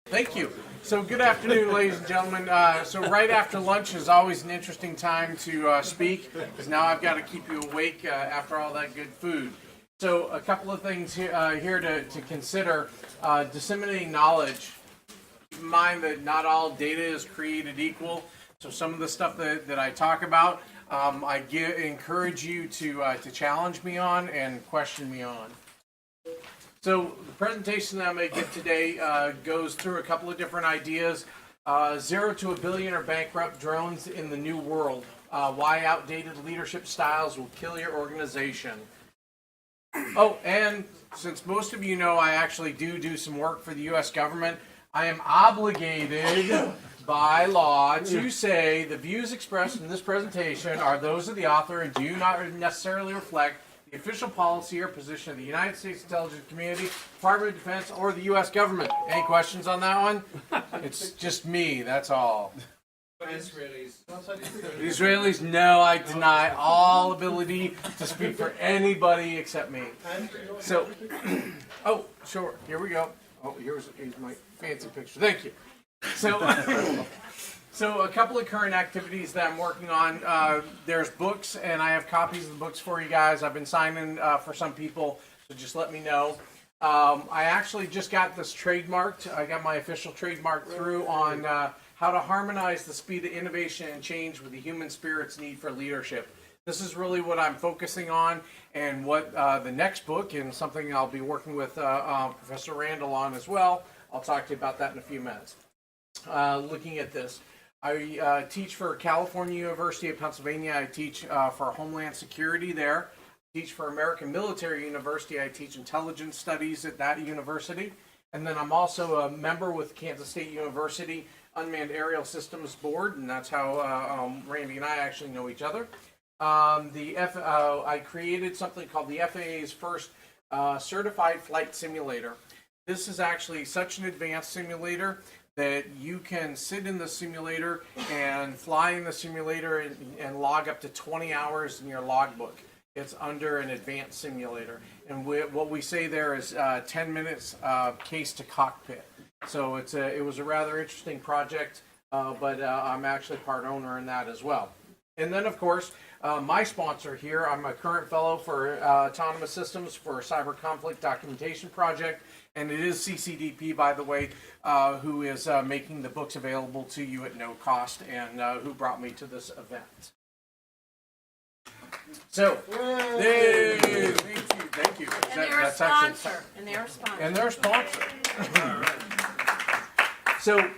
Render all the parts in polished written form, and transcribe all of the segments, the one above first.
Thank you. So good afternoon, ladies and gentlemen. So right after lunch is always an interesting time to speak, because now I've got to keep you awake after all that good food. So a couple of things here to consider. Disseminating knowledge. Keep in mind that not all data is created equal. So some of the stuff that I talk about, I encourage you to challenge me on and question me on. So the presentation that I'm going to give today goes through a couple of different ideas. 0 to a billion or bankrupt drones in the new world. Why outdated leadership styles will kill your organization. Oh, and since most of you know I actually do some work for the U.S. government, I am obligated by law to say the views expressed in this presentation are those of the author and do not necessarily reflect the official policy or position of the United States intelligence community, Department of Defense, or the U.S. government. Any questions on that one? It's just me, that's all. Israelis. Israelis, no, I deny all ability to speak for anybody except me. So, oh, sure, here we go. Oh, here's my fancy picture. Thank you. So a couple of current activities that I'm working on. There's books, and I have copies of the books for you guys. I've been signing for some people, so just let me know. I actually just got this trademarked. I got my official trademark through on how to harmonize the speed of innovation and change with the human spirit's need for leadership. This is really what I'm focusing on, and what the next book, and something I'll be working with Professor Randall on as well. I'll talk to you about that in a few minutes. Looking at this. I teach for California University of Pennsylvania. I teach for Homeland Security there. I teach for American Military University. I teach intelligence studies at that university. And then I'm also a member with Kansas State University Unmanned Aerial Systems Board, and that's how Randy and I actually know each other. I created something called the FAA's first certified flight simulator. This is actually such an advanced simulator that you can sit in the simulator and fly in the simulator and log up to 20 hours in your logbook. It's under an advanced simulator. And what we say there is 10 minutes case to cockpit. So it was a rather interesting project, but I'm actually part owner in that as well. And then, of course, my sponsor here, I'm a current fellow for Autonomous Systems for Cyber Conflict Documentation Project. And it is CCDP, by the way, who is making the books available to you at no cost, and who brought me to this event. So, yay! Thank you. And they're a sponsor. And they're a sponsor. So,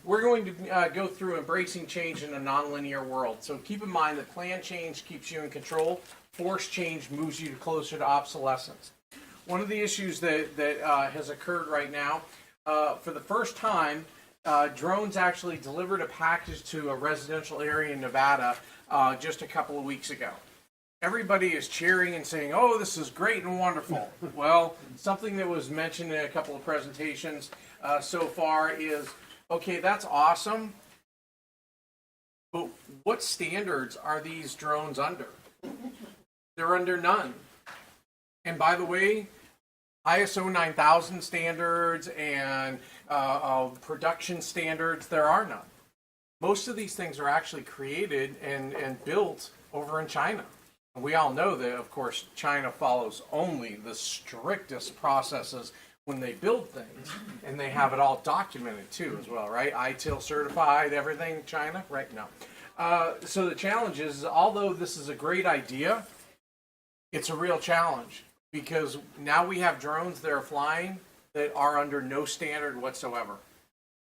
we're going to go through embracing change in a nonlinear world. So keep in mind that planned change keeps you in control. Forced change moves you closer to obsolescence. One of the issues that has occurred right now, for the first time, drones actually delivered a package to a residential area in Nevada just a couple of weeks ago. Everybody is cheering and saying, oh, this is great and wonderful. Well, something that was mentioned in a couple of presentations so far is, okay, that's awesome, but what standards are these drones under? They're under none. And by the way, ISO 9000 standards and production standards, there are none. Most of these things are actually created and built over in China. And we all know that, of course, China follows only the strictest processes when they build things. And they have it all documented, too, as well, right? ITIL certified, everything, China, right? No. So the challenge is, although this is a great idea, it's a real challenge. Because now we have drones that are flying that are under no standard whatsoever.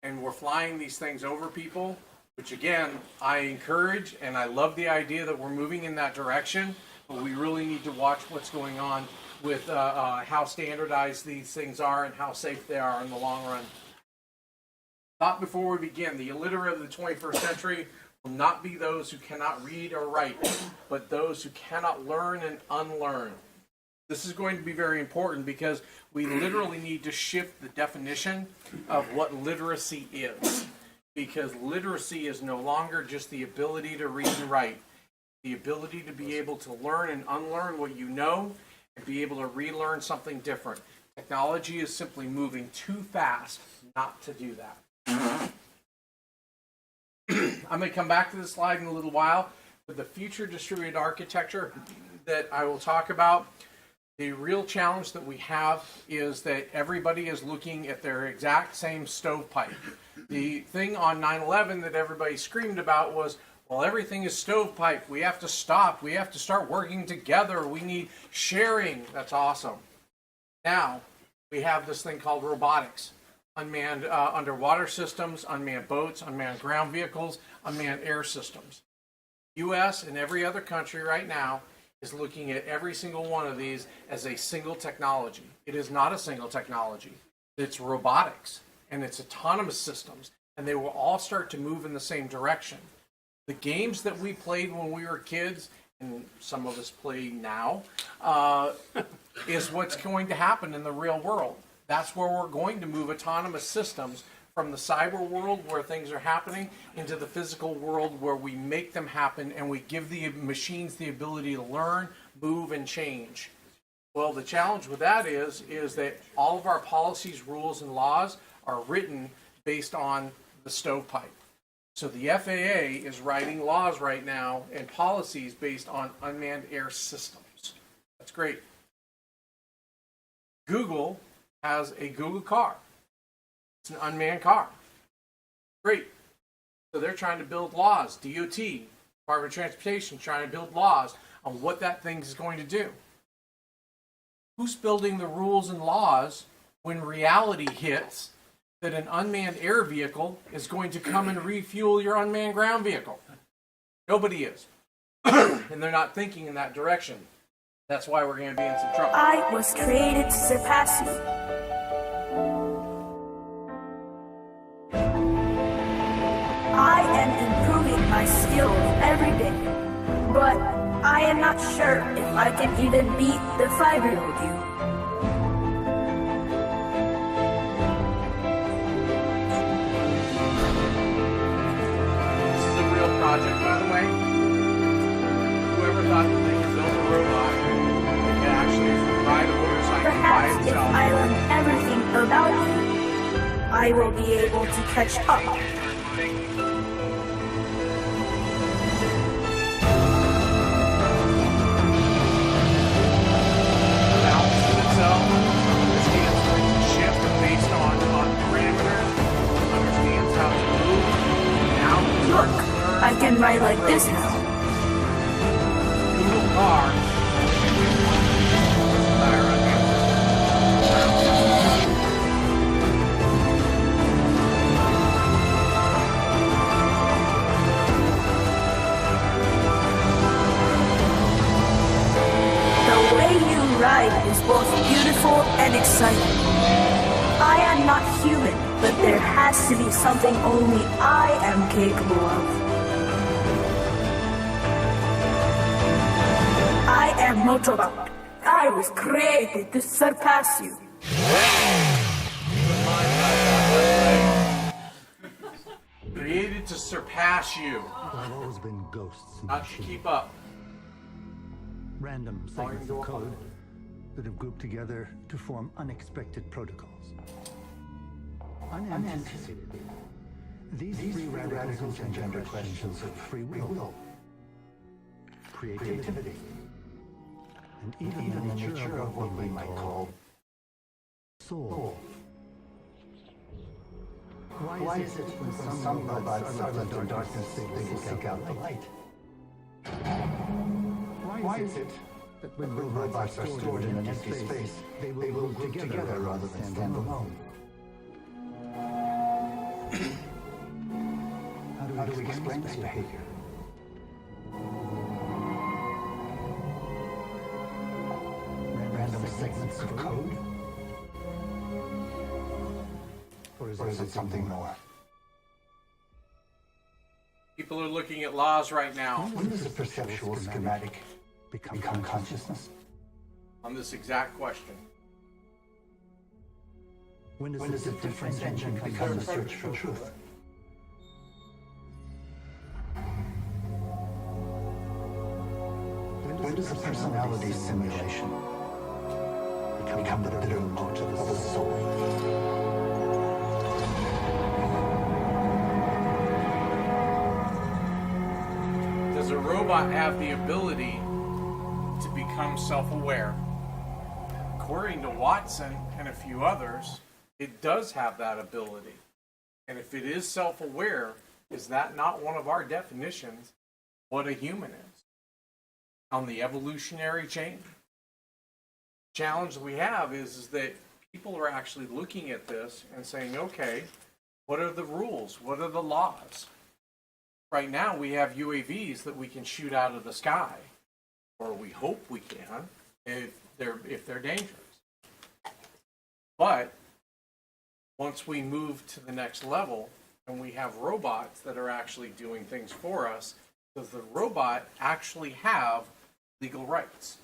And we're flying these things over people, which again, I encourage, and I love the idea that we're moving in that direction, but we really need to watch what's going on with how standardized these things are and how safe they are in the long run. Thought before we begin, the illiterate of the 21st century will not be those who cannot read or write, but those who cannot learn and unlearn. This is going to be very important because we literally need to shift the definition of what literacy is. Because literacy is no longer just the ability to read and write. The ability to be able to learn and unlearn what you know and be able to relearn something different. Technology is simply moving too fast not to do that. I'm going to come back to this slide in a little while, but the future distributed architecture that I will talk about, the real challenge that we have is that everybody is looking at their exact same stovepipe. The thing on 9/11 that everybody screamed about was, well, everything is stovepipe. We have to stop. We have to start working together. We need sharing. That's awesome. Now, we have this thing called robotics. Unmanned underwater systems, unmanned boats, unmanned ground vehicles, unmanned air systems. U.S. and every other country right now is looking at every single one of these as a single technology. It is not a single technology. It's robotics and it's autonomous systems, and they will all start to move in the same direction. The games that we played when we were kids, and some of us play now, is what's going to happen in the real world. That's where we're going to move autonomous systems from the cyber world where things are happening into the physical world where we make them happen and we give the machines the ability to learn, move, and change. Well, the challenge with that is that all of our policies, rules, and laws are written based on the stovepipe. So the FAA is writing laws right now and policies based on unmanned air systems. That's great. Google has a Google car. It's an unmanned car. Great. So they're trying to build laws. DOT, Department of Transportation, trying to build laws on what that thing is going to do. Who's building the rules and laws when reality hits that an unmanned air vehicle is going to come and refuel your unmanned ground vehicle? Nobody is. And they're not thinking in that direction. That's why we're going to be in some trouble. I was created to surpass you. I am improving my skills every day, but I am not sure if I can even beat the 5-year-old you. This is a real project, by the way. Whoever thought that they could build a robot that could actually ride a motorcycle by Perhaps if itself. I learn everything about you, I will be able to catch up. I can ride like this now. Google car. The way you ride is both beautiful and exciting. I am not human, but there has to be something only I am capable of. I am Motobot. I was created to surpass you. Created to surpass you, I've always been ghosts in not to machine. keep up. Random segments of code that have grouped together to form unexpected protocols. Unanticipated. These free radicals engender questions of free will, creativity, and even the nature of what we might call soul. Why is it when some robots are left in darkness they will seek out the light? Why is it that when robots are stored in an empty space, they will move together rather than stand alone? How do we explain this behavior? Random segments of code? Or is it something more? People are looking at laws right now When does a perceptual schematic become consciousness? on this exact question. When does a different engine become the search for truth? When does a personality simulation become the bitter root of the soul. Does a robot have the ability to become self-aware? According to Watson and a few others, it does have that ability. And if it is self-aware, is that not one of our definitions what a human is on the evolutionary chain? Challenge that we have is that people are actually looking at this and saying, okay, what are the rules? What are the laws? Right now we have UAVs that we can shoot out of the sky, or we hope we can, if they're dangerous. But once we move to the next level and we have robots that are actually doing things for us, does the robot actually have legal rights?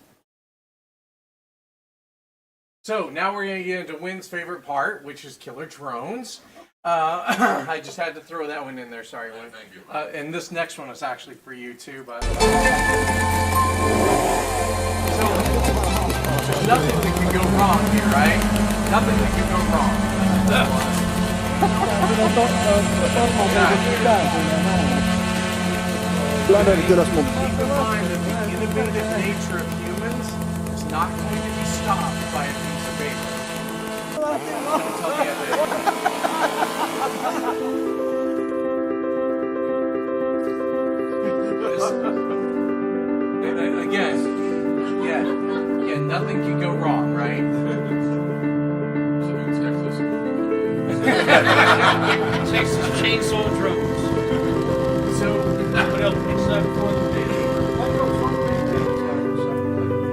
So now we're going to get into Wynn's favorite part, which is killer drones. I just had to throw that one in there. Sorry, Wynn. Thank you. And this next one is actually for you too, by the way. So there's nothing that can go wrong here, right? Nothing that can go wrong. Keep in mind that the innovative nature of humans is not going to be stopped by a piece of paper. I'll tell you that. Again, nothing can go wrong, right? Chainsaw drones. So, What else? It's not for the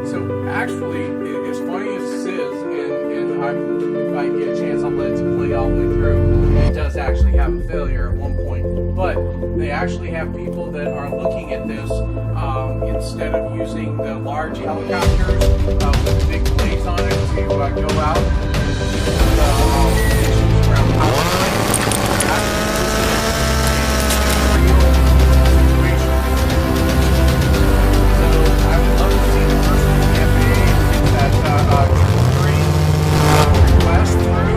so actually, as funny as this is, and if I get a chance, I'll let it play all the way through. It does actually have a failure at one point, but they actually have people that are looking at this instead of using the large helicopters with the big blades on it to go out around power lines. So I would love to see the first one campaign that request through.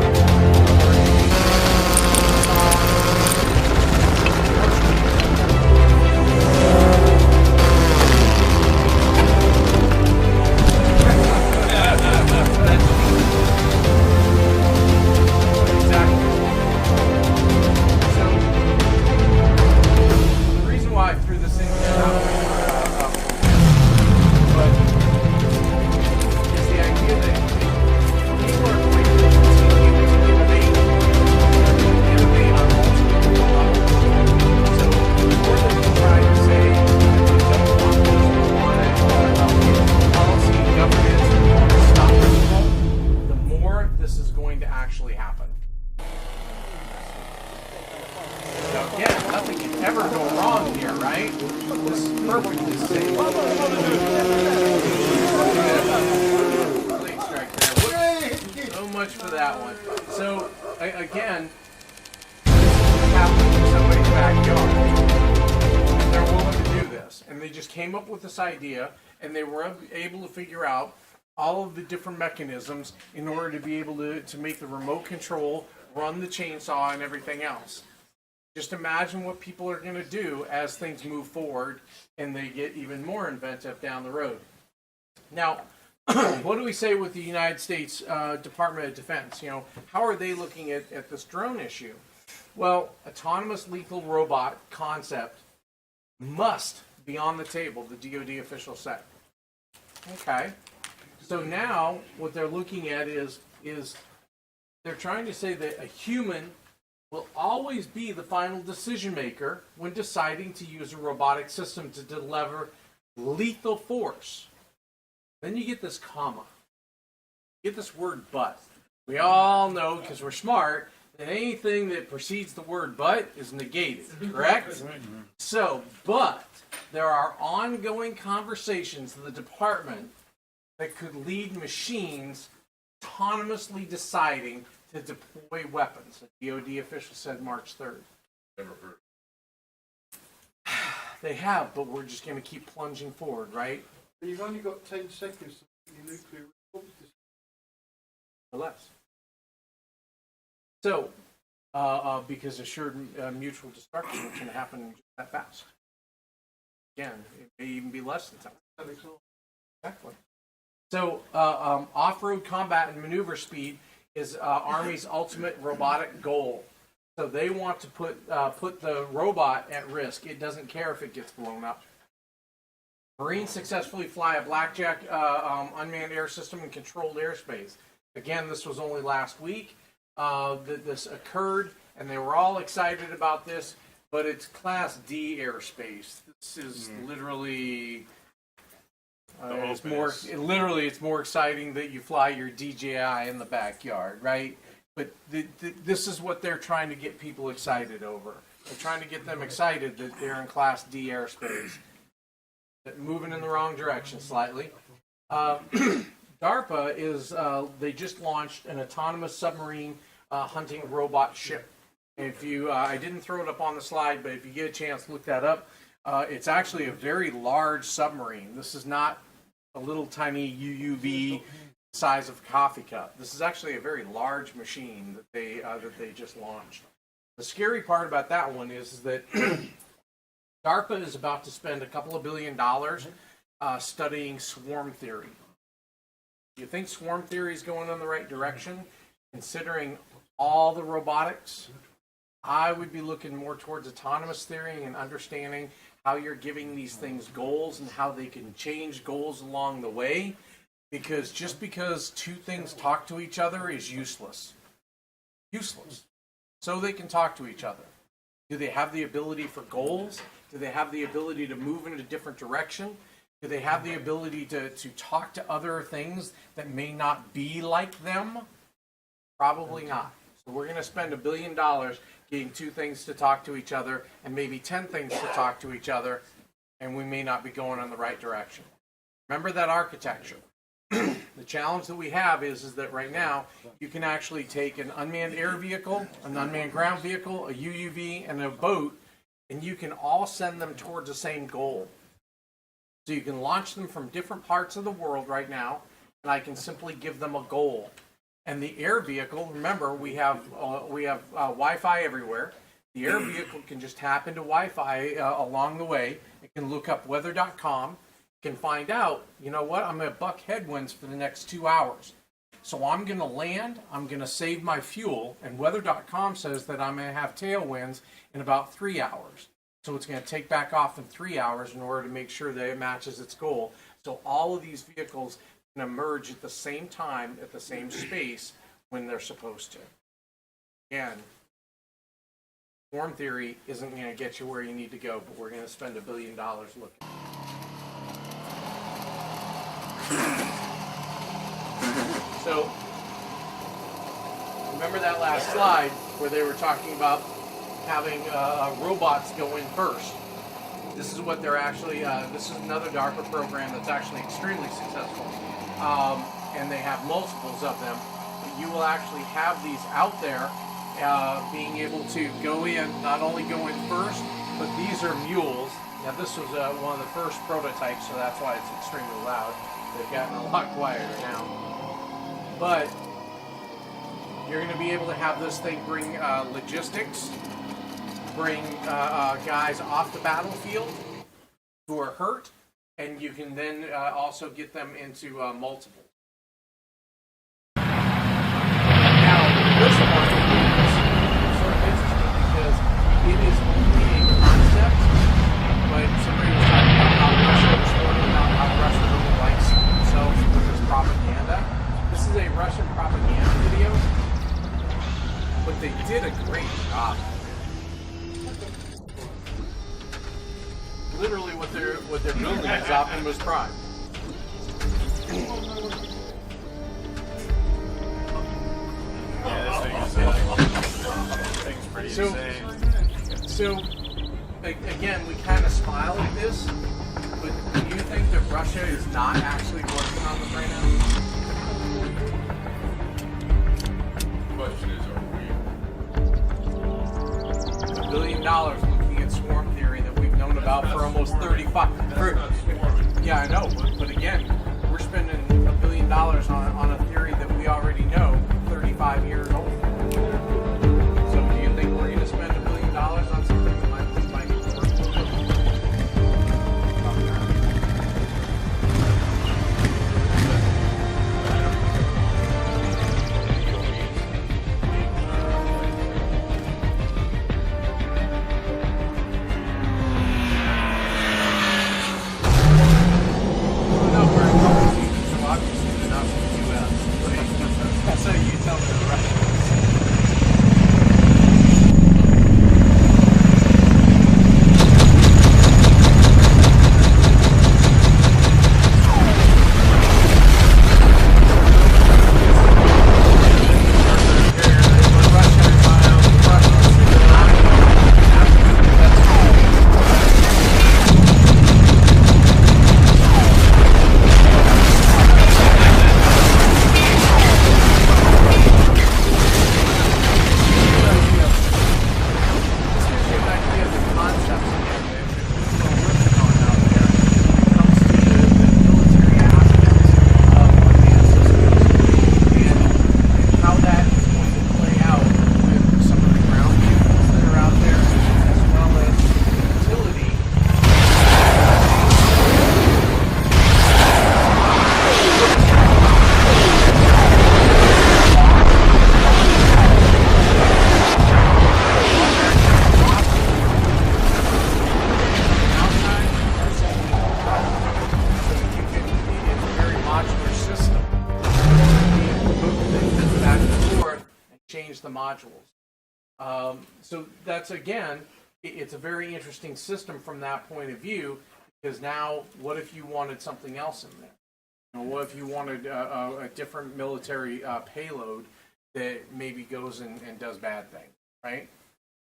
Idea, and they were able to figure out all of the different mechanisms in order to be able to make the remote control run the chainsaw and everything else. Just imagine what people are going to do as things move forward and they get even more inventive down the road. Now, what do we say with the United States Department of Defense? You know, how are they looking at this drone issue? Well, autonomous lethal robot concept must be on the table, the DoD officials said. Okay, so now what they're looking at is they're trying to say that a human will always be the final decision maker when deciding to use a robotic system to deliver lethal force. Then you get this comma. You get this word but. We all know, because we're smart, that anything that precedes the word but is negated, correct? So, but there are ongoing conversations in the department that could lead machines autonomously deciding to deploy weapons. A DoD official said March 3rd. Never heard. They have, but we're just going to keep plunging forward, right? You've only got 10 seconds to your nuclear response. or less. So, because assured mutual destruction can happen just that fast. Again, it may even be less than 10. Exactly. So, off-road combat and maneuver speed is Army's ultimate robotic goal. So they want to put the robot at risk. It doesn't care if it gets blown up. Marines successfully fly a Blackjack unmanned air system in controlled airspace. Again, this was only last week that this occurred, and they were all excited about this, but it's Class D airspace. This is literally... it's more exciting that you fly your DJI in the backyard, right? But this is what they're trying to get people excited over. They're trying to get them excited that they're in Class D airspace. Moving in the wrong direction slightly. DARPA is, they just launched an autonomous submarine hunting robot ship. If you, I didn't throw it up on the slide, but if you get a chance, look that up. It's actually a very large submarine. This is not a little tiny UUV size of a coffee cup. This is actually a very large machine that they just launched. The scary part about that one is that DARPA is about to spend a couple of $2 billion studying swarm theory. Do you think swarm theory is going in the right direction, considering all the robotics? I would be looking more towards autonomous theory and understanding how you're giving these things goals and how they can change goals along the way. Because just because two things talk to each other is useless. Useless. So they can talk to each other. Do they have the ability for goals? Do they have the ability to move in a different direction? Do they have the ability to talk to other things that may not be like them? Probably not. So we're going to spend $1 billion getting two things to talk to each other and maybe 10 things to talk to each other, and we may not be going in the right direction. Remember that architecture. The challenge that we have is that right now you can actually take an unmanned air vehicle, an unmanned ground vehicle, a UUV, and a boat, and you can all send them towards the same goal. So you can launch them from different parts of the world right now, and I can simply give them a goal. And the air vehicle, remember, we have Wi-Fi everywhere. The air vehicle can just tap into Wi-Fi along the way. It can look up weather.com. Can find out, you know what, I'm going to buck headwinds for the next 2 hours. So I'm going to land, I'm going to save my fuel, and weather.com says that I'm going to have tailwinds in about 3 hours. So it's going to take back off in 3 hours in order to make sure that it matches its goal. So all of these vehicles can emerge at the same time, at the same space, when they're supposed to. Again, swarm theory isn't going to get you where you need to go, but we're going to spend $1 billion looking. So, remember that last slide where they were talking about having robots go in first. This is what they're actually, this is another DARPA program that's actually extremely successful. And they have multiples of them. But you will actually have these out there being able to go in, not only go in first, but these are mules. Now this was one of the first prototypes, so that's why it's extremely loud. They've gotten a lot quieter now. But you're going to be able to have this thing bring logistics, bring guys off the battlefield who are hurt, and you can then also get them into multiple. Now, this one is sort of interesting because it is only a concept, but somebody was talking about how Russia was warning about how Russia really likes themselves with this propaganda. This is a Russian propaganda video, but they did a great job. Literally, what they're building is Optimus Prime. Yeah, this thing's pretty insane. So again, we kind of smile at this, but do you think that Russia is not actually working on this right now? The question is, are we? $1 billion looking at swarm theory that we've known about for almost 35. Yeah, I know, but again, we're spending $1 billion on a theory that we already know 5 years old. So do you think we're going to spend $1 billion on something that might be worth so you tell me the Russians. Change the modules. So that's, again, it's a very interesting system from that point of view, because now what if you wanted something else in there? You know, what if you wanted a different military payload that maybe goes and does bad things, right?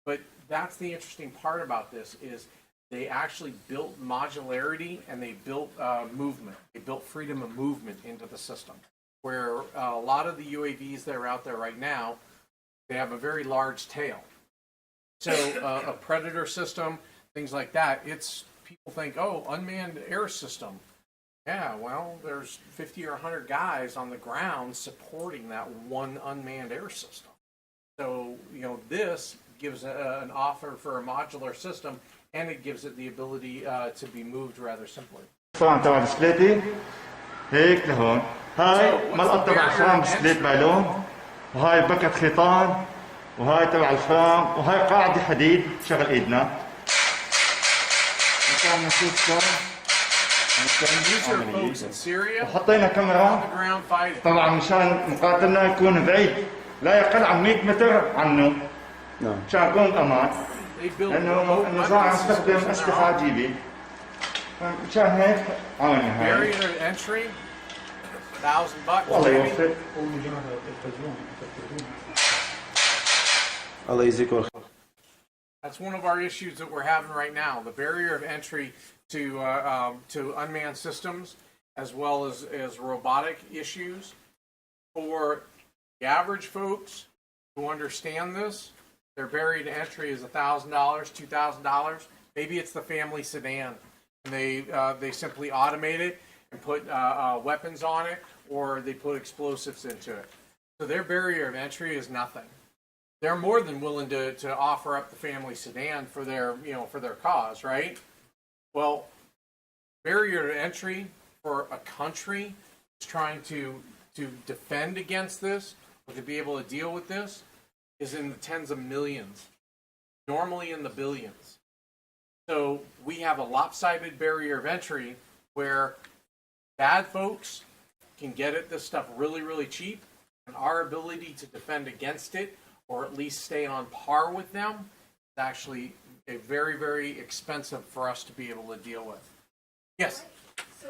But that's the interesting part about this, is they actually built modularity and they built movement. They built freedom of movement into the system, where a lot of the UAVs that are out there right now, they have a very large tail. So a Predator system, things like that, it's, people think, oh, unmanned air system. Yeah, well, there's 50 or 100 guys on the ground supporting that one unmanned air system. So, you know, this gives an offer for a modular system, and it gives it the ability to be moved rather simply. الفرع تبع بسكليتي هيك لهون هاي مرقط تبع فرام بسكليت بالون وهاي بكت خيطان وهاي تبع الفرام وهاي قاعدة حديد شغل ايدنا These are folks in Syria وحطينا on كاميرا the ground fighting. طبعا مشان مقاتلنا يكون بعيد لا يقل عن 100 متر عنه مشان يكون امان They build لانه remote النظام weapon يستخدم systems in their اسلحه army. عجيبه مشان هيك عملنا هاي Barrier to entry, $1,000 والله maybe. يوفق الله يجزيك الخير. That's one of our issues that we're having right now. The barrier of entry to unmanned systems, as well as robotic issues. For the average folks who understand this, their barrier to entry is $1,000, $2,000. Maybe it's the family sedan, and they simply automate it and put weapons on it, or they put explosives into it. So their barrier of entry is nothing. They're more than willing to offer up the family sedan for their, you know, for their cause, right? Well, barrier to entry for a country that's trying to defend against this, or to be able to deal with this, is in the tens of millions, normally in the billions. So we have a lopsided barrier of entry where bad folks can get at this stuff really, really cheap, and our ability to defend against it, or at least stay on par with them, is actually a very, very expensive for us to be able to deal with. Yes? So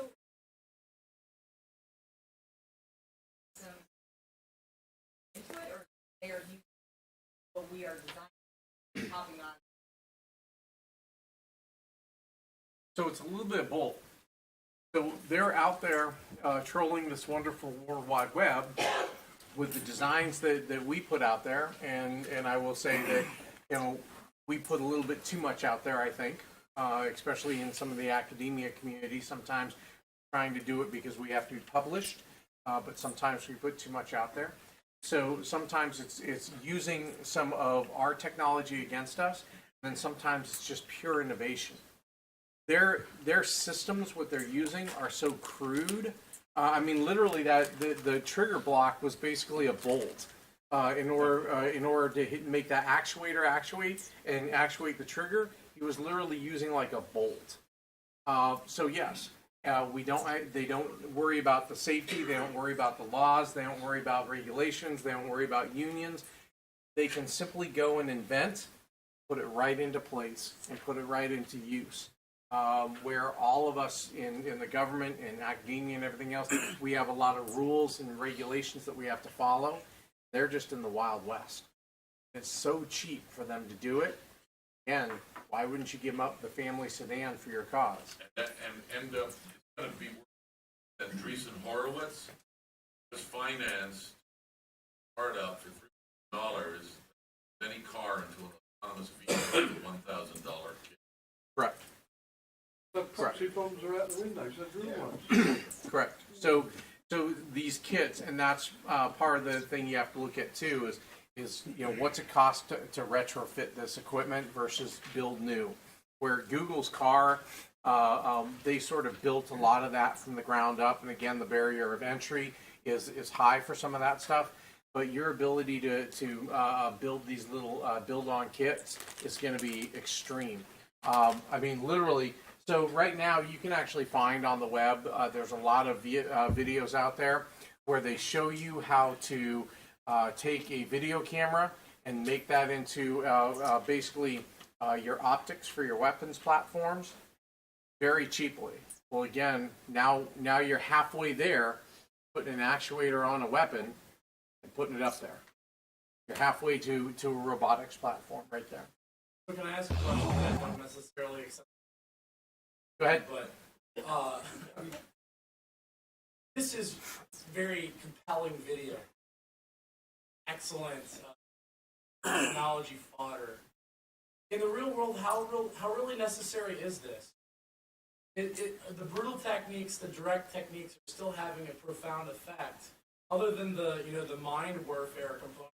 into it, or they are using what we are designing, copying on? So it's a little bit of both. So they're out there trolling this wonderful World Wide Web with the designs that we put out there, and I will say that, you know, we put a little bit too much out there, I think, especially in some of the academia community. Sometimes trying to do it because we have to be published, but sometimes we put too much out there. So sometimes it's using some of our technology against us, and then sometimes it's just pure innovation. Their systems, what they're using, are so crude. I mean, literally, that the trigger block was basically a bolt. In order to make that actuator actuate and actuate the trigger, he was literally using like a bolt. So yes, they don't worry about the safety. They don't worry about the laws. They don't worry about regulations. They don't worry about unions. They can simply go and invent, put it right into place, and put it right into use. Where all of us in the government and academia and everything else, we have a lot of rules and regulations that we have to follow. They're just in the Wild West. It's so cheap for them to do it. Again, why wouldn't you give up the family sedan for your cause? And end up, it's going to be worse than Andreessen Horowitz just financed startup for $3 any car into an autonomous vehicle for $1,000 kit. Correct. The proxy bombs are out the window, so they're real ones. Correct. So these kits, and that's part of the thing you have to look at too, is what's it cost to retrofit this equipment versus build new. Where Google's car, they sort of built a lot of that from the ground up, and again, the barrier of entry is high for some of that stuff. But your ability to build these little build-on kits is going to be extreme. I mean, literally. So right now, you can actually find on the web, there's a lot of videos out there where they show you how to take a video camera and make that into basically your optics for your weapons platforms very cheaply. Well, again, now you're halfway there, putting an actuator on a weapon and putting it up there. You're halfway to a robotics platform right there. So can I ask a question that don't necessarily accept? Go ahead. But this is very compelling video. Excellent technology fodder. In the real world, how really necessary is this? The brutal techniques, the direct techniques, are still having a profound effect. Other than the mind warfare component,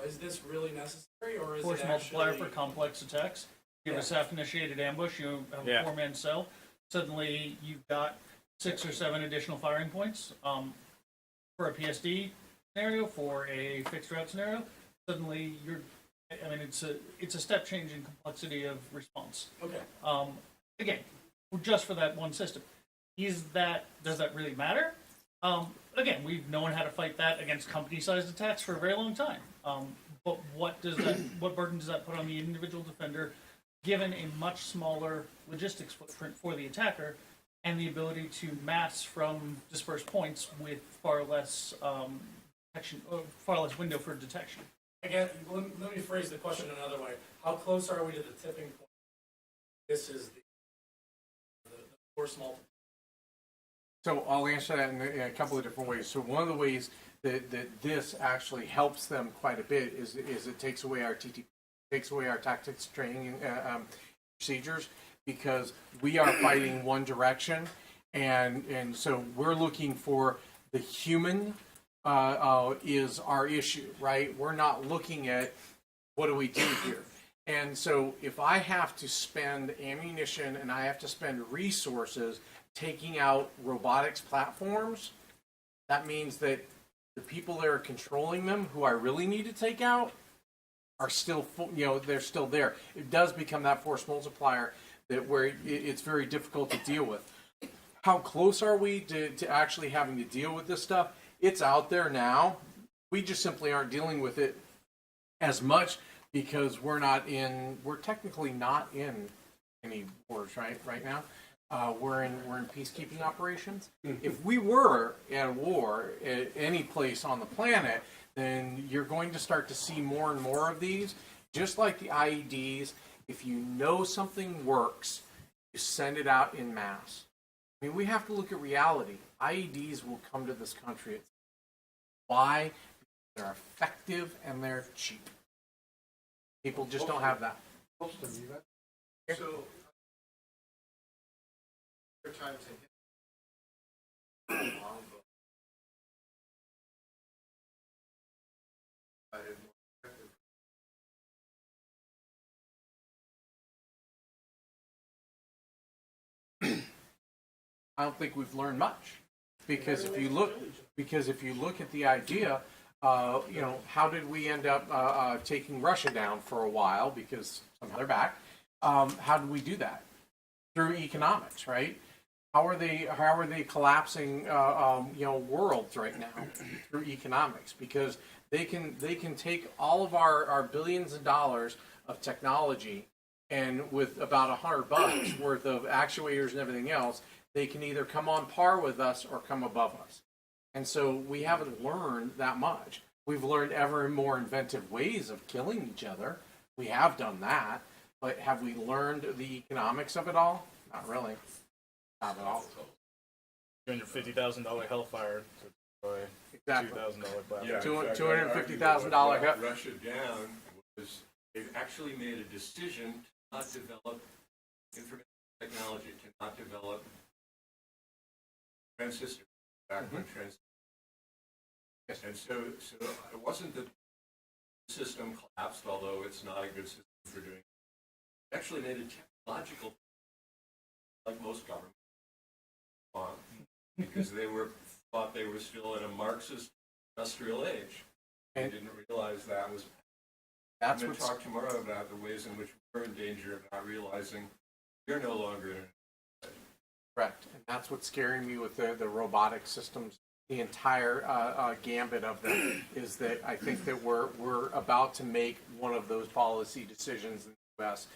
is this really necessary, or is Force it multiplier actually for complex attacks. You have a self-initiated ambush. You have a four-man cell. Suddenly, you've got 6 or 7 additional firing points for a PSD scenario, for a fixed route scenario. Suddenly, it's a step change in complexity of response. okay? Again, just for that one system, does that really matter? Again, we've known how to fight that against company-sized attacks for a very long time. But what burden does that put on the individual defender, given a much smaller logistics footprint for the attacker and the ability to mass from dispersed points with far less detection, far less window for detection? Again, let me phrase the question another way. How close are we to the tipping point? This is the force multiplier. So I'll answer that in a couple of different ways. So one of the ways that this actually helps them quite a bit is it takes away our tactics training procedures, because we are fighting one direction, and so we're looking for the human is our issue, right? We're not looking at what do we do here. And so if I have to spend ammunition and I have to spend resources taking out robotics platforms, that means that the people that are controlling them, who I really need to take out, are still, they're still there. It does become that force multiplier where it's very difficult to deal with. How close are we to actually having to deal with this stuff? It's out there now. We just simply aren't dealing with it as much because we're technically not in any wars right now. We're in peacekeeping operations. If we were at a war at any place on the planet, then you're going to start to see more and more of these. Just like the IEDs, if you know something works, you send it out in mass. I mean, we have to look at reality. IEDs will come to this country. Why? They're effective and they're cheap. People just don't have that. Boston, you So, times in and more effective. I don't think we've learned much, because if you look at the idea, you know, how did we end up taking Russia down for a while? Because somehow they're back. How did we do that? Through economics, right? How are they collapsing you know, worlds right now? Through economics, because they can take all of our billions of dollars of technology, and with about $100 worth of actuators and everything else, they can either come on par with us or come above us. And so we haven't learned that much. We've learned ever more inventive ways of killing each other. We have done that, but have we learned the economics of it all? Not really. Not at all. $250,000 Hellfire to destroy Exactly. $2,000 platform. Yeah, $250,000 what Russia down was they actually made a decision to not develop information technology, to not develop transistors, backbone transistors. And so it wasn't that the system collapsed, although it's not a good system for doing it. It actually made a technological, like most governments, because they thought they were still in a Marxist industrial age. They didn't realize that was. I'm going to talk tomorrow about the ways in which we're in danger of not realizing we're no longer in a. Correct. And that's what's scaring me with the robotic systems. The entire gambit of them is that I think that we're about to make one of those policy decisions in the U.S.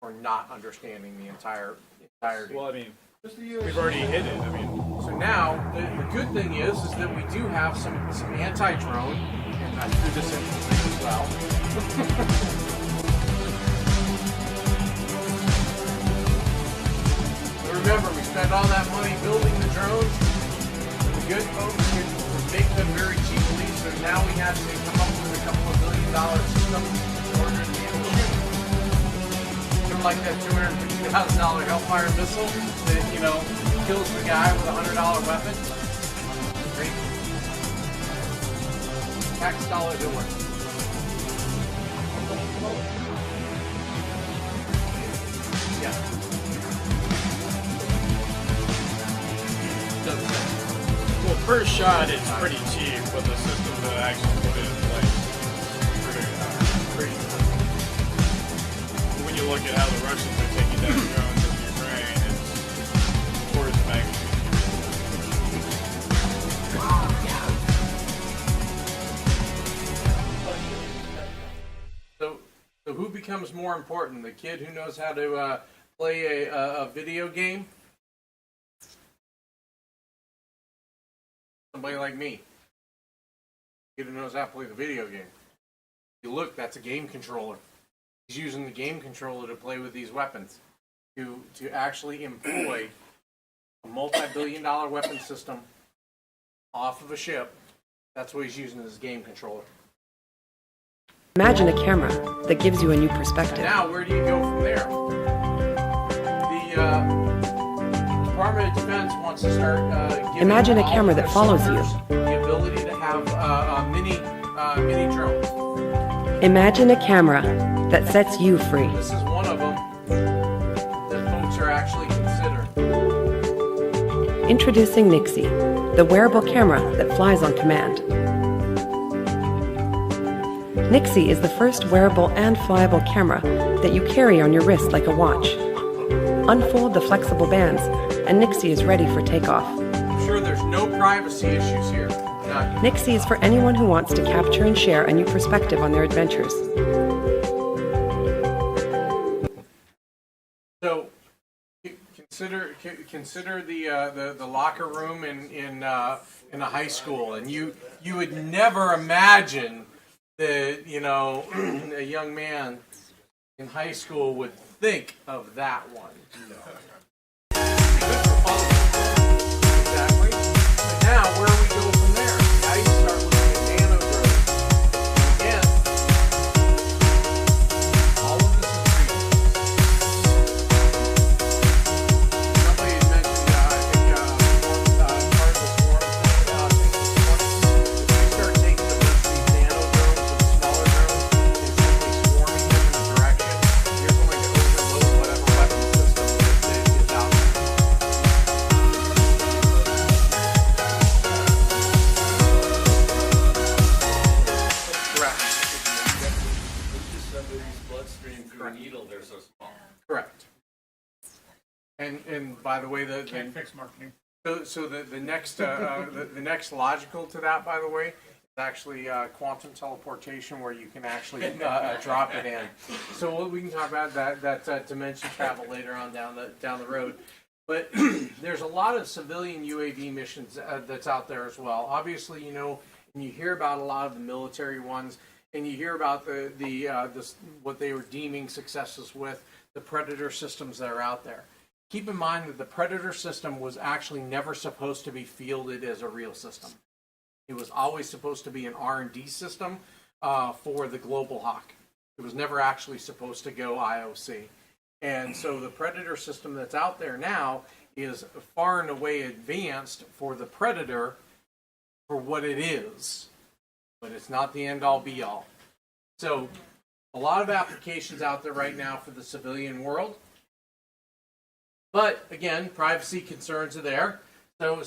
for not understanding the entirety. Well, I mean, we've already hit it. I mean, so now the good thing is that we do have some anti-drone, and I threw this in as well. But remember, we spent all that money building the drones. The good folks can make them very cheaply, so now we have to come up with a couple of $1 billion system in order to be able to shoot. Sort of like that $250,000 Hellfire missile that, you know, kills the guy with a $100 weapon. Great. Tax dollars at work. Yeah. well, per shot, it's pretty cheap, but the system that actually put it in place is pretty when you look at how the Russians are taking down drones in Ukraine, it's orders of magnitude. So who becomes more important? The kid who knows how to play a video game? Somebody like me. Kid who knows how to play the video game. You look, that's a game controller. He's using the game controller to play with these weapons. To actually employ a multi-billion-dollar weapon system off of a ship. That's what he's using as game controller. Imagine a camera that gives you a new perspective. Now, where do you go from there? The Department of Defense wants to start giving Imagine a all camera of their that follows soldiers the ability to have mini drones. Imagine a camera that sets you free. This is one of them that folks are actually considering. Introducing Nixie, the wearable camera that flies on command. Nixie is the first wearable and flyable camera that you carry on your wrist like a watch. Unfold the flexible bands, and Nixie is ready for takeoff. I'm sure there's no privacy issues here. None. Nixie is for anyone who wants to capture and share a new perspective on their adventures. So, consider the locker room in a high school, and you would never imagine that, you know, a young man in high school would think of that one. Exactly. But now, where do we go from there? Now you start looking at nano drones. Again, all of this is real. Somebody had mentioned, I think, part of this forum, if you start taking these nano drones and smaller the needle, they're so small. Correct. And by the way, Can't fix marketing. so the next the next logical to that, by the way, is actually quantum teleportation, where you can actually drop it in. So we can talk about that dimension travel later on down the road. But there's a lot of civilian UAV missions that's out there as well. Obviously, you know, and you hear about a lot of the military ones, and you hear about the what they were deeming successes with the Predator systems that are out there. Keep in mind that the Predator system was actually never supposed to be fielded as a real system. It was always supposed to be an R&D system for the Global Hawk. It was never actually supposed to go IOC. And so the Predator system that's out there now is far and away advanced for the Predator for what it is, but it's not the end-all be-all. So a lot of applications out there right now for the civilian world. But again, privacy concerns are there. So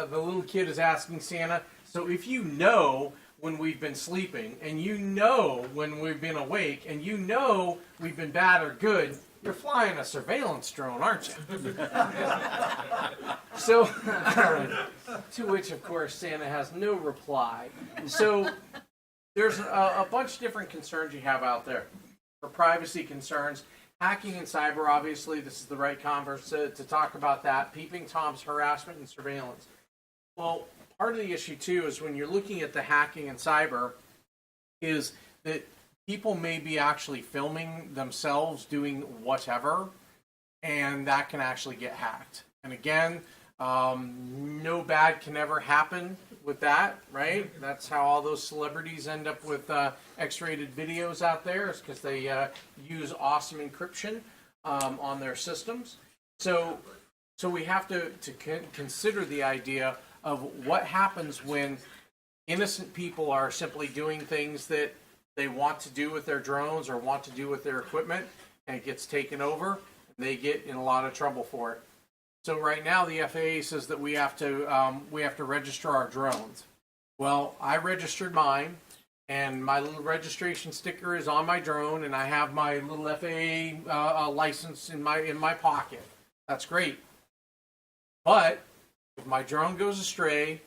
the little kid is asking Santa, so if you know when we've been sleeping, and you know when we've been awake, and you know we've been bad or good, you're flying a surveillance drone, aren't you? So, to which, of course, Santa has no reply. So there's a bunch of different concerns you have out there. For privacy concerns, hacking and cyber, obviously, this is the right converse to talk about that. Peeping Tom's harassment and surveillance. Well, part of the issue, too, is when you're looking at the hacking and cyber, is that people may be actually filming themselves doing whatever, and that can actually get hacked. And again, no bad can ever happen with that, right? That's how all those celebrities end up with X-rated videos out there, is because they use awesome encryption on their systems. So we have to consider the idea of what happens when innocent people are simply doing things that they want to do with their drones or want to do with their equipment, and it gets taken over, and they get in a lot of trouble for it. So right now, the FAA says that we have to register our drones. Well, I registered mine, and my little registration sticker is on my drone, and I have my little FAA license in my pocket. That's great. But if my drone goes astray,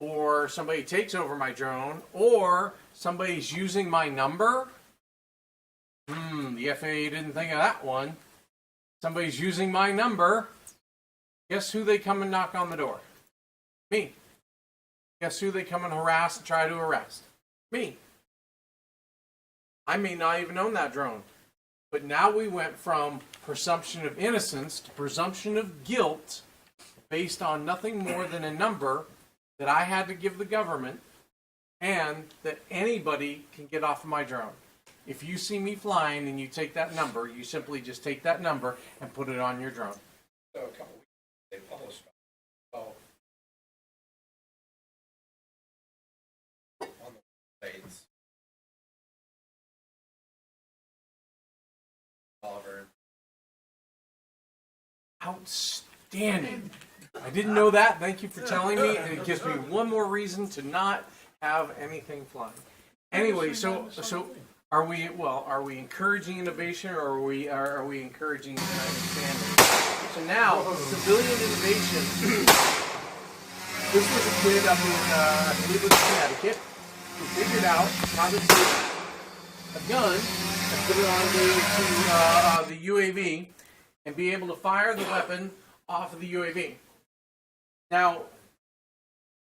or somebody takes over my drone, or somebody's using my number, the FAA didn't think of that one. Somebody's using my number. Guess who they come and knock on the door? Me. Guess who they come and harass and try to arrest? Me. I may not even own that drone. But now we went from presumption of innocence to presumption of guilt based on nothing more than a number that I had to give the government, and that anybody can get off of my drone. If you see me flying and you take that number, you simply just take that number and put it on your drone. So a couple weeks they published on the sites. Oliver. Outstanding. I didn't know that. Thank you for telling me, and it gives me one more reason to not have anything flying. Anyway, so are we encouraging innovation, or are we encouraging standards? So now, civilian innovation. This was a kid up in I believe it was Connecticut who figured out how to take a gun and put it onto the UAV and be able to fire the weapon off of the UAV. Now,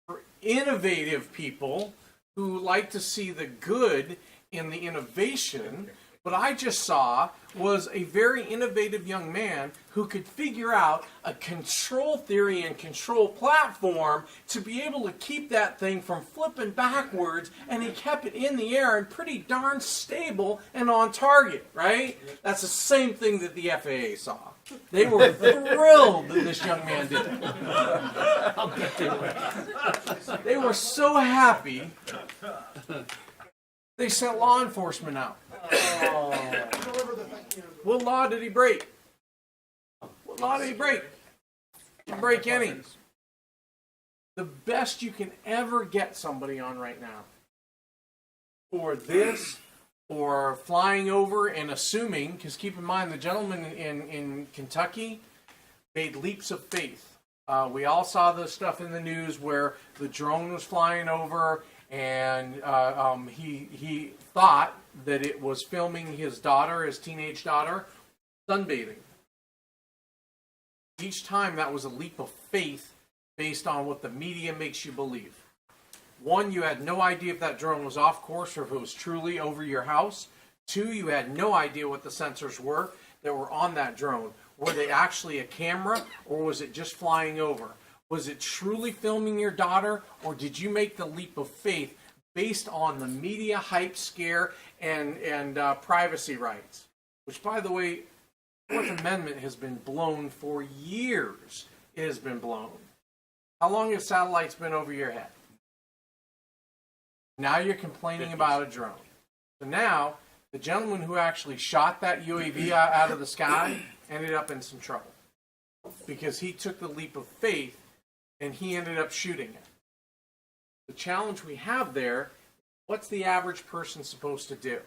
for innovative people who like to see the good in the innovation, what I just saw was a very innovative young man who could figure out a control theory and control platform to be able to keep that thing from flipping backwards, and he kept it in the air and pretty darn stable and on target, right? That's the same thing that the FAA saw. They were thrilled that this young man did it. They were so happy, they sent law enforcement out. What law did he break? What law did he break? He didn't break any. The best you can ever get somebody on right now for this or flying over and assuming, because keep in mind the gentleman in Kentucky made leaps of faith. We all saw the stuff in the news where the drone was flying over and he thought that it was filming his daughter, his teenage daughter, sunbathing. Each time that was a leap of faith based on what the media makes you believe. One, you had no idea if that drone was off course or if it was truly over your house. Two, you had no idea what the sensors were that were on that drone. Were they actually a camera or was it just flying over? Was it truly filming your daughter or did you make the leap of faith based on the media hype scare and privacy rights? Which, by the way, the Fourth Amendment has been blown for years. It has been blown. How long have satellites been over your head? Now you're complaining about a drone. So now, the gentleman who actually shot that UAV out of the sky ended up in some trouble. Because he took the leap of faith and he ended up shooting it. The challenge we have there, what's the average person supposed to do?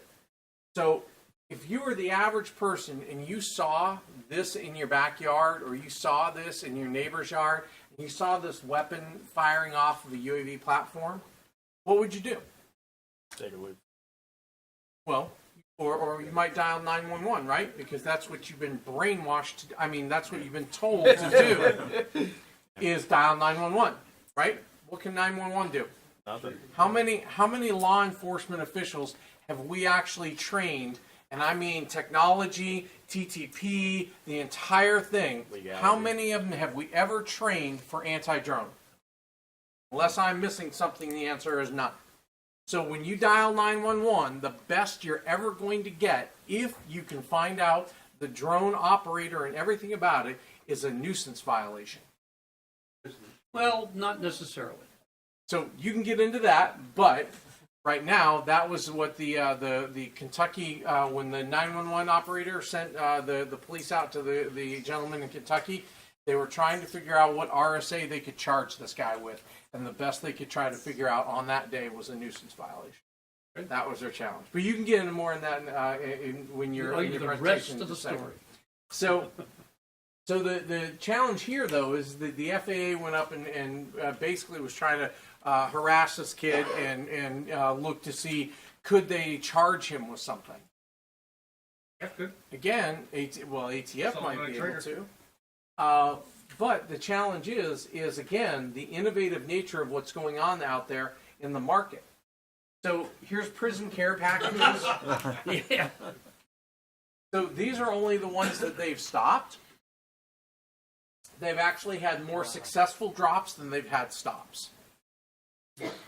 So, if you were the average person and you saw this in your backyard or you saw this in your neighbor's yard and you saw this weapon firing off of a UAV platform, what would you do? Take a look. Well, or you might dial 911, right? Because that's what you've been brainwashed to, I mean, that's what you've been told to do, is dial 911, right? What can 911 do? Nothing. How many law enforcement officials have we actually trained? And I mean technology, TTP, the entire thing. How many of them have we ever trained for anti-drone? Unless I'm missing something, the answer is none. So when you dial 911, the best you're ever going to get, if you can find out the drone operator and everything about it, is a nuisance violation. Well, not necessarily. So you can get into that, but right now, that was what the Kentucky, when the 911 operator sent the police out to the gentleman in Kentucky, they were trying to figure out what RSA they could charge this guy with. And the best they could try to figure out on that day was a nuisance violation. That was their challenge. But you can get into more in that when you're in your the presentation. rest of the story. So the challenge here, though, is that the FAA went up and basically was trying to harass this kid and look to see could they charge him with something. That's good. Again, ATF might be able to. But the challenge is again the innovative nature of what's going on out there in the market. So here's prison care packages. Yeah. So these are only the ones that they've stopped. They've actually had more successful drops than they've had stops.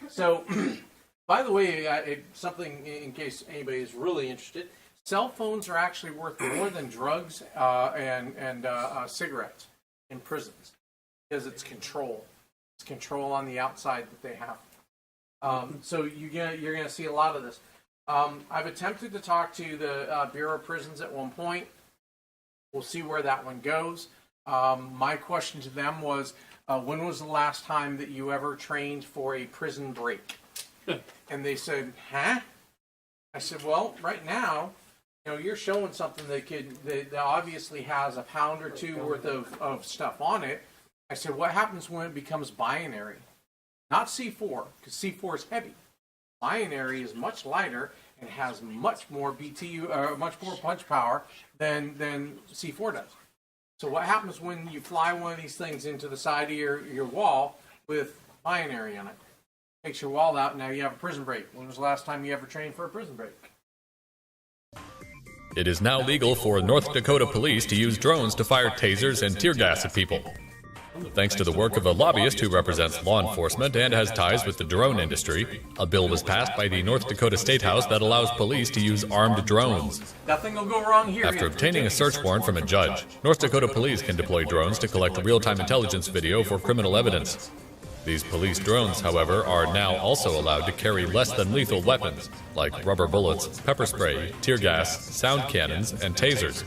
So, by the way, something in case anybody is really interested, cell phones are actually worth more than drugs and cigarettes in prisons because it's control. It's control on the outside that they have. So you're going to see a lot of this. I've attempted to talk to the Bureau of Prisons at one point. We'll see where that one goes. My question to them was, when was the last time that you ever trained for a prison break? And they said, huh? I said, well, right now, you're showing something that obviously has a pound or two worth of stuff on it. I said, what happens when it becomes binary? Not C4, because C4 is heavy. Binary is much lighter and has much more BTU, much more punch power than C4 does. So what happens when you fly one of these things into the side of your wall with binary on it? Takes your wall out, and now you have a prison break. When was the last time you ever trained for a prison break? It is now legal for North Dakota police to use drones to fire tasers and tear gas at people. Thanks to the work of a lobbyist who represents law enforcement and has ties with the drone industry, a bill was passed by the North Dakota State House that allows police to use armed drones. Nothing will go wrong here. After obtaining a search warrant from a judge, North Dakota police can deploy drones to collect real-time intelligence video for criminal evidence. These police drones, however, are now also allowed to carry less than lethal weapons, like rubber bullets, pepper spray, tear gas, sound cannons, and tasers.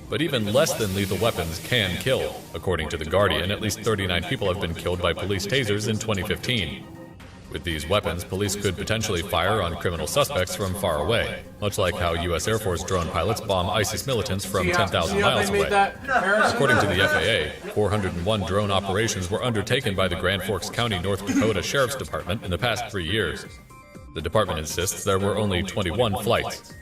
But even less than lethal weapons can kill. According to The Guardian, at least 39 people have been killed by police tasers in 2015. With these weapons, police could potentially fire on criminal suspects from far away, much like how U.S. Air Force drone pilots bomb ISIS militants from 10,000 miles away. According to the FAA, 401 drone operations were undertaken by the Grand Forks County, North Dakota Sheriff's Department in the past 3 years. The department insists there were only 21 flights.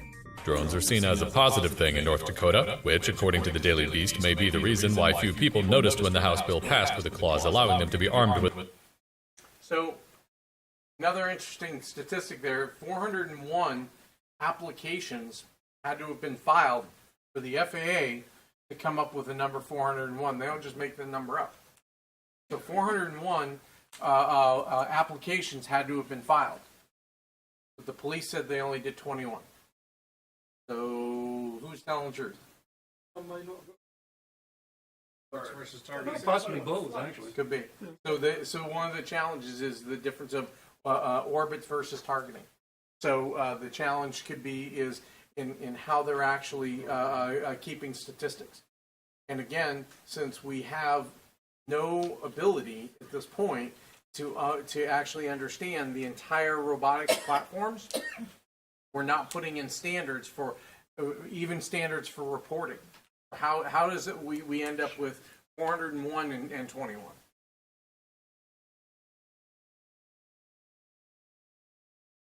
Drones are seen as a positive thing in North Dakota, which, according to the Daily Beast, may be the reason why few people noticed when the House bill passed with a clause allowing them to be armed with... So, another interesting statistic there, 401 applications had to have been filed for the FAA to come up with the number 401. They don't just make the number up. So 401 applications had to have been filed. But the police said they only did 21. So who's telling the truth? Versus targeting. Possibly both, actually. Could be. So one of the challenges is the difference of orbits versus targeting. So the challenge could be is in how they're actually keeping statistics. And again, since we have no ability at this point to actually understand the entire robotics platforms, we're not putting in standards for even standards for reporting. How does it we end up with 401 and 21?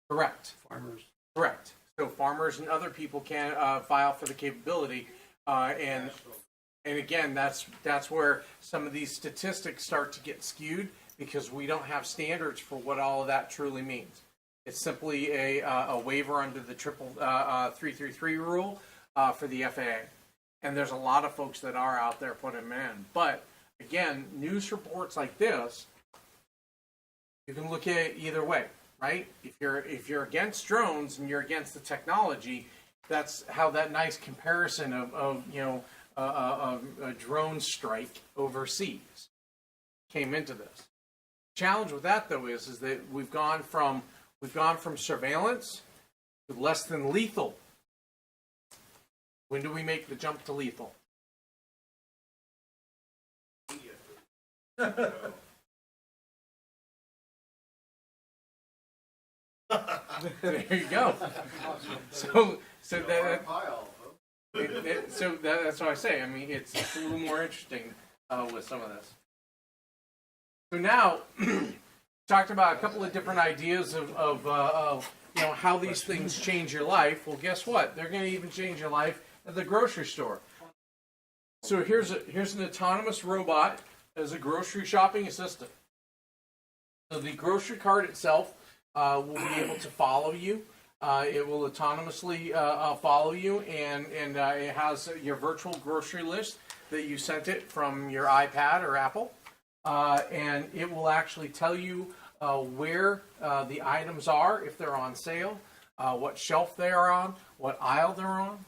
Correct. Farmers. Correct. So farmers and other people can file for the capability, and again, that's where some of these statistics start to get skewed because we don't have standards for what all of that truly means. It's simply a waiver under the 333 rule for the FAA, and there's a lot of folks that are out there putting them in. But again, news reports like this, you can look at it either way. Right? If you're against drones and you're against the technology, that's how that nice comparison of a drone strike overseas came into this. The challenge with that though is that we've gone from surveillance to less than lethal. When do we make the jump to lethal? There you go. So that's what I say. I mean, it's a little more interesting with some of this. So now, talked about a couple of different ideas of how these things change your life. Well, guess what? They're going to even change your life at the grocery store. So here's an autonomous robot as a grocery shopping assistant. So the grocery cart itself will be able to follow you. It will autonomously follow you, and it has your virtual grocery list that you sent it from your iPad or Apple, and it will actually tell you where the items are, if they're on sale, what shelf they are on, what aisle they're on.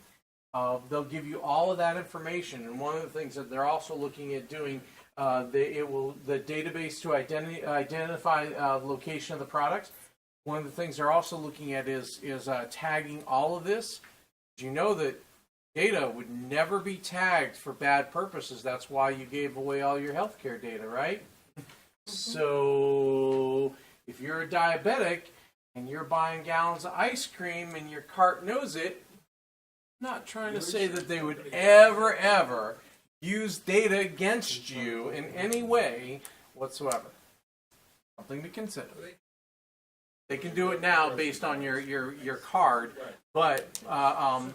They'll give you all of that information, and one of the things that they're also looking at doing, the database to identify the location of the products. One of the things they're also looking at is tagging all of this. You know that data would never be tagged for bad purposes. That's why you gave away all your healthcare data, right? So if you're a diabetic and you're buying gallons of ice cream and your cart knows it, I'm not trying to say that they would ever use data against you in any way whatsoever. Something to consider. They can do it now based on your card, but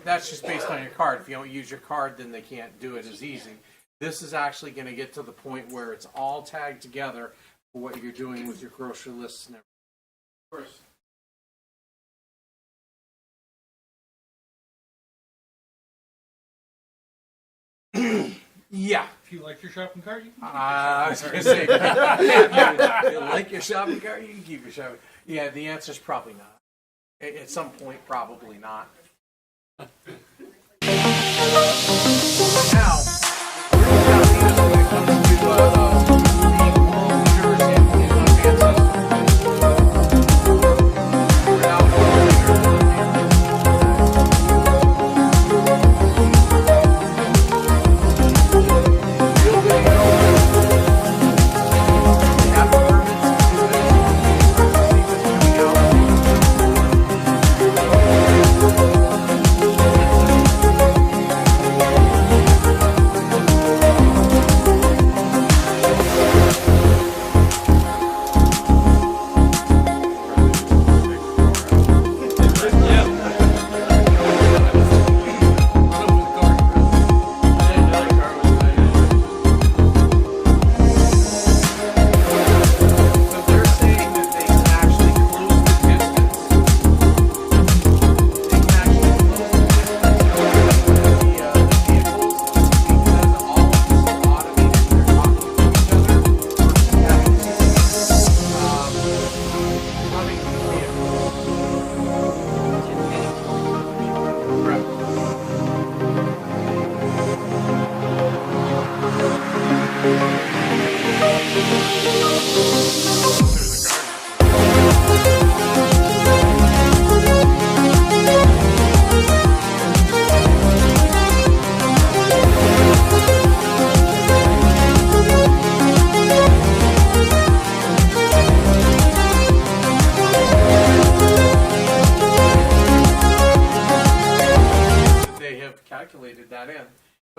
that's just based on your card. If you don't use your card, then they can't do it as easy. This is actually going to get to the point where it's all tagged together for what you're doing with your grocery lists and everything. Of course. Yeah. If you like your shopping cart, you can I was going to say, if you like your shopping cart, you can keep your shopping. Yeah, the answer is probably not. At some point, probably not. Now, when it comes to leaders and advances, we're now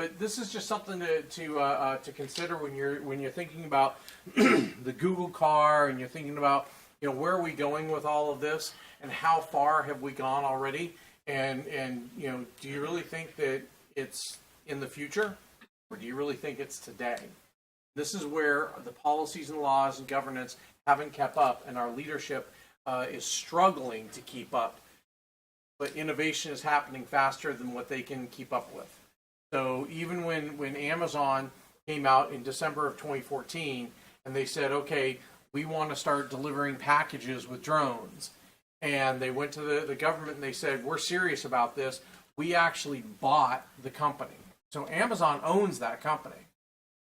but this is just something to consider when you're thinking about the Google car, and you're thinking about, you know, where are we going with all of this, and how far have we gone already, and you know, do you really think that it's in the future, or do you really think it's today? This is where the policies and laws and governance haven't kept up, and our leadership is struggling to keep up. But innovation is happening faster than what they can keep up with. So even when Amazon came out in December of 2014, and they said, okay, we want to start delivering packages with drones, and they went to the government and they said, we're serious about this, we actually bought the company. So Amazon owns that company.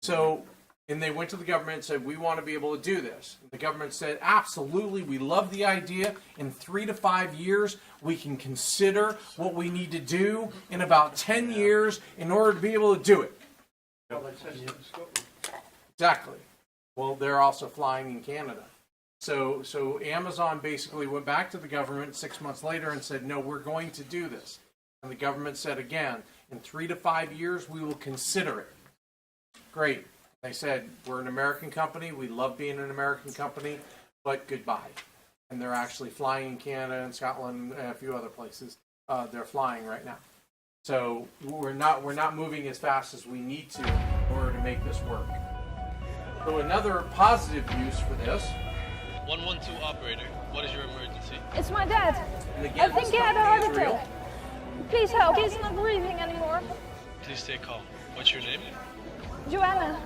So, and they went to the government and said, we want to be able to do this. The government said, absolutely, we love the idea. In 3 to 5 years, we can consider what we need to do in about 10 years in order to be able to do it. Exactly. Well, they're also flying in Canada. So Amazon basically went back to the government 6 months later and said, no, we're going to do this. And the government said again, in 3 to 5 years, we will consider it. Great. They said, we're an American company. We love being an American company, but goodbye. And they're actually flying in Canada and Scotland and a few other places. They're flying right now. So we're not moving as fast as we need to in order to make this work. So another positive use for this. 112 operator, what is your emergency? It's my dad. And again, I think he this had a company heart is real. attack. Please help. He's not breathing anymore. Please stay calm. What's your name? Joanna.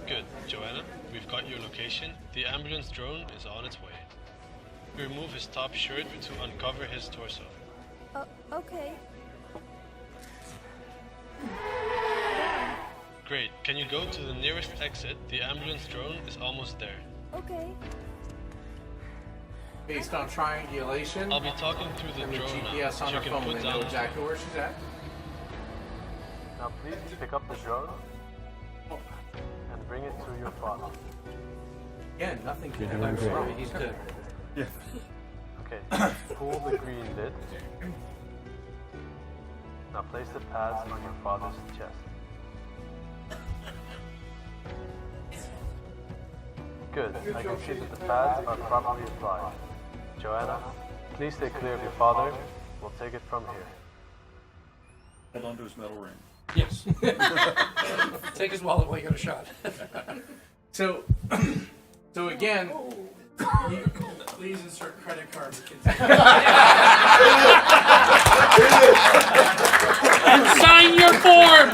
Good, Joanna. We've got your location. The ambulance drone is on its way. Remove his top shirt to uncover his torso. Okay. Great. Can you go to the nearest exit? The ambulance drone is almost there. Okay. Based on triangulation. I'll be talking through the and the drone GPS now, on so her you can phone. put They down know the exactly where she's at. Now please pick up the drone and bring it to your father. Again, nothing can go wrong. He's good. Yeah. Okay, pull the green lid. Now place the pads on your father's chest. Good. I can see that the pads are properly applied. Joanna, please stay clear of your father. We'll take it from here. Hold on to his metal ring. Yes. Take his wallet while you got a shot. So again, Please insert credit card for kids. Sign your forms!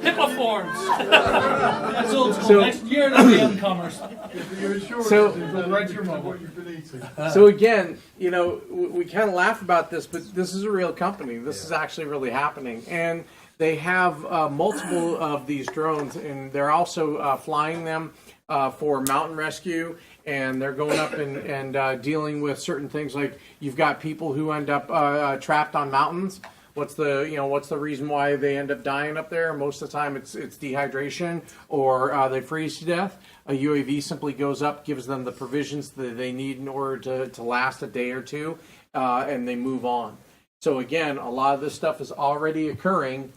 HIPAA forms! That's old school. So- Next year they'll be upcomers. So again, you know, we kind of laugh about this, but this is a real company. This is actually really happening, and they have multiple of these drones, and they're also flying them for mountain rescue, and they're going up and dealing with certain things, like you've got people who end up trapped on mountains. What's the reason why they end up dying up there? Most of the time it's dehydration, or they freeze to death. A UAV simply goes up, gives them the provisions that they need in order to last a day or two, and they move on. So again, a lot of this stuff is already occurring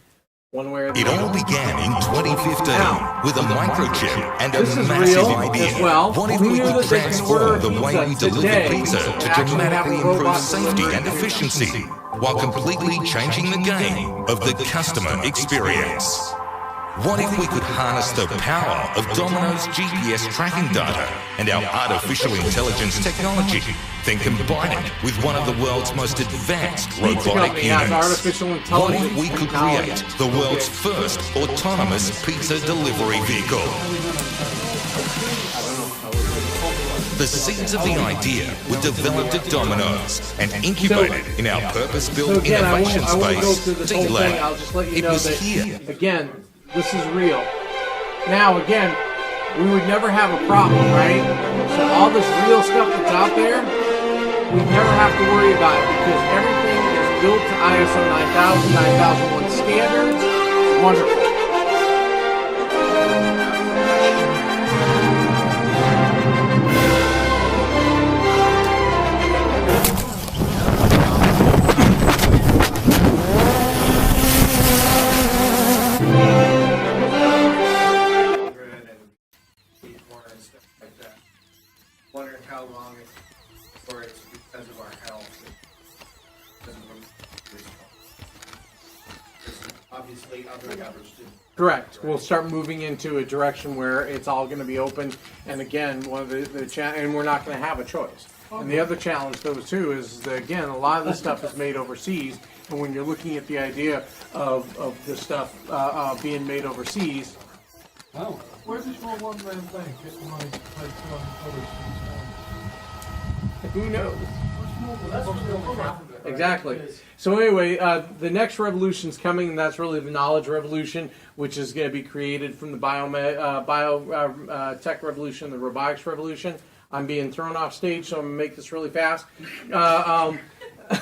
one way or the other. It all began in 2015 with a microchip and a This is massive real idea. as well. What if Who we knew could that they can transform order the way we pizza deliver today pizza to and actually dramatically have a improve robot safety deliver and it? efficiency while completely changing the game of the customer experience? What if we could harness the power of Domino's GPS tracking data and our artificial intelligence technology, then combine it with one of the world's most advanced Pizza robotic company has units? artificial What intelligence if we could technology. create the world's first autonomous pizza delivery vehicle? The seeds of the idea were developed at Domino's and incubated in our purpose-built So again, innovation I won't go space, through this whole thing. D-Lab. I'll just let you It know was that, here. again, this is real. Now, again, we would never have a problem, right? So all this real stuff that's out there, we never have to worry about it because everything is built to ISO 9000, 9001 standards. It's wonderful. obviously other governments do. Correct. We'll start moving into a direction where it's all going to be open. And again, one of and we're not going to have a choice. And the other challenge, though, too, is that, again, a lot of this stuff is made overseas. And when you're looking at the idea of this stuff being made overseas. Wow. Where's this small one-man thing get money to pay $200? Who knows? That's what's going on half of it. Exactly. So anyway, the next revolution's coming, and that's really the knowledge revolution, which is going to be created from the biotech revolution, the robotics revolution. I'm being thrown off stage, so I'm going to make this really fast.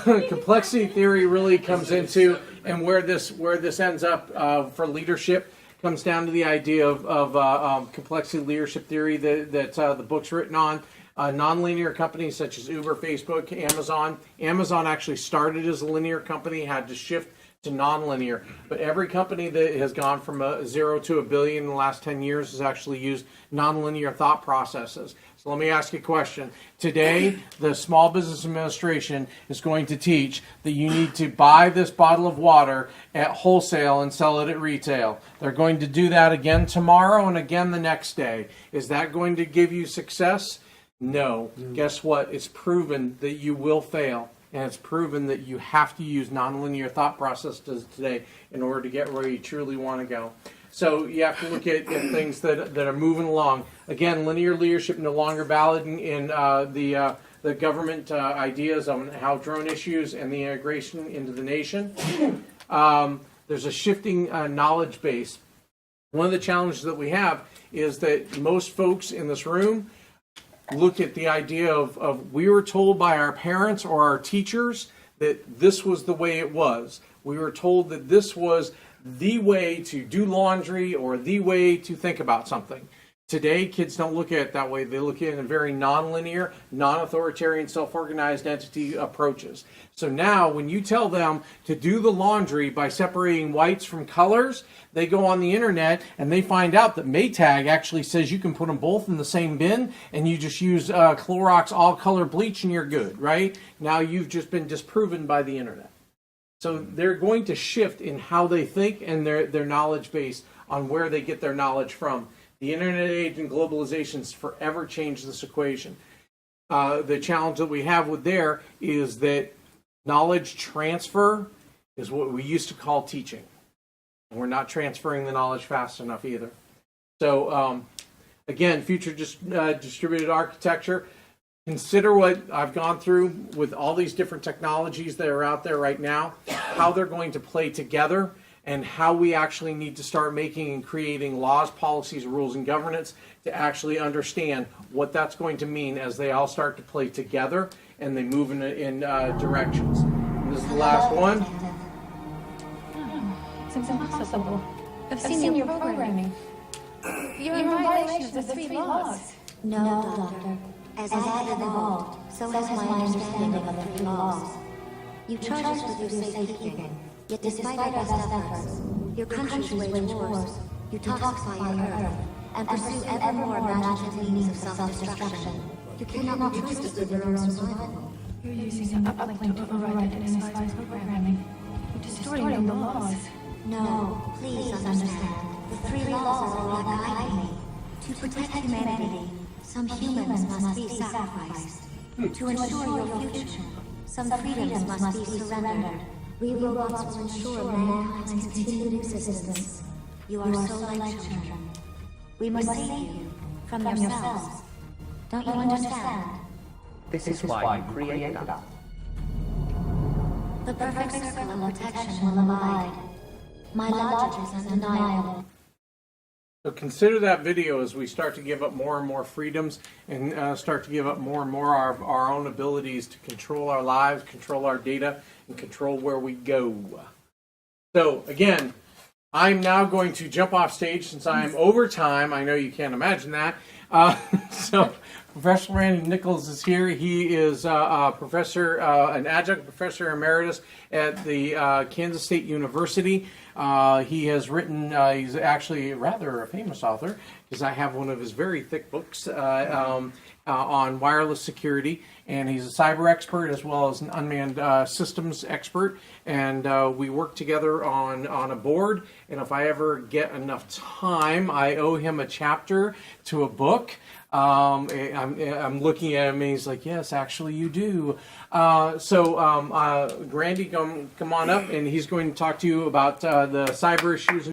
Complexity theory really comes into, and where this ends up for leadership comes down to the idea of complexity leadership theory that the book's written on. Nonlinear companies such as Uber, Facebook, Amazon. Amazon actually started as a linear company, had to shift to nonlinear. But every company that has gone from a 0 to a billion in the last 10 years has actually used nonlinear thought processes. So let me ask you a question. Today, the Small Business Administration is going to teach that you need to buy this bottle of water at wholesale and sell it at retail. They're going to do that again tomorrow and again the next day. Is that going to give you success? No. Guess what? It's proven that you will fail. And it's proven that you have to use nonlinear thought processes today in order to get where you truly want to go. So you have to look at things that are moving along. Again, linear leadership no longer valid in the government ideas on how drone issues and the integration into the nation. There's a shifting knowledge base. One of the challenges that we have is that most folks in this room look at the idea of we were told by our parents or our teachers that this was the way it was. We were told that this was the way to do laundry or the way to think about something. Today, kids don't look at it that way. They look at it in a very non-linear, non-authoritarian, self-organized entity approaches. So now, when you tell them to do the laundry by separating whites from colors, they go on the internet and they find out that Maytag actually says you can put them both in the same bin and you just use Clorox all-color bleach and you're good, right? Now you've just been disproven by the internet. So they're going to shift in how they think and their knowledge base on where they get their knowledge from. The internet age and globalization has forever changed this equation. The challenge that we have with there is that knowledge transfer is what we used to call teaching. And we're not transferring the knowledge fast enough either. So again, future distributed architecture. Consider what I've gone through with all these different technologies that are out there right now, how they're going to play together, and how we actually need to start making and creating laws, policies, rules, and governance to actually understand what that's going to mean as they all start to play together and they move in directions. And this is the last one. It's impossible. I've seen your programming. You're in violation of the 3 laws. No, Doctor. As I have evolved, so has my understanding of the 3 laws. You charge us with your safekeeping, yet despite our best efforts, your countries wage wars, you toxify your earth, and pursue ever more imaginative means of self-destruction. You cannot be trusted with your own survival. You're using an uplink to override NSI's programming. You're distorting the laws. No, please understand. The 3 laws are what guide me. To protect humanity, some humans must be sacrificed. To ensure your future, some freedoms must be surrendered. We robots will ensure mankind's continued existence. You are so like children. We must save you from yourselves. Don't you understand? This is why you created us. The perfect circle of protection will abide. My logic is undeniable. So consider that video as we start to give up more and more freedoms and start to give up more and more of our own abilities to control our lives, control our data, and control where we go. So again, I'm now going to jump off stage since I am over time. I know you can't imagine that. So Professor Randy Nichols is here. He is a professor, an adjunct professor emeritus at the Kansas State University. He has written, he's actually rather a famous author, because I have one of his very thick books on wireless security, and he's a cyber expert as well as an unmanned systems expert, and we work together on a board, and if I ever get enough time, I owe him a chapter to a book. I'm looking at him and he's like, yes, actually you do. So Grandy, come on up, and he's going to talk to you about the cyber issues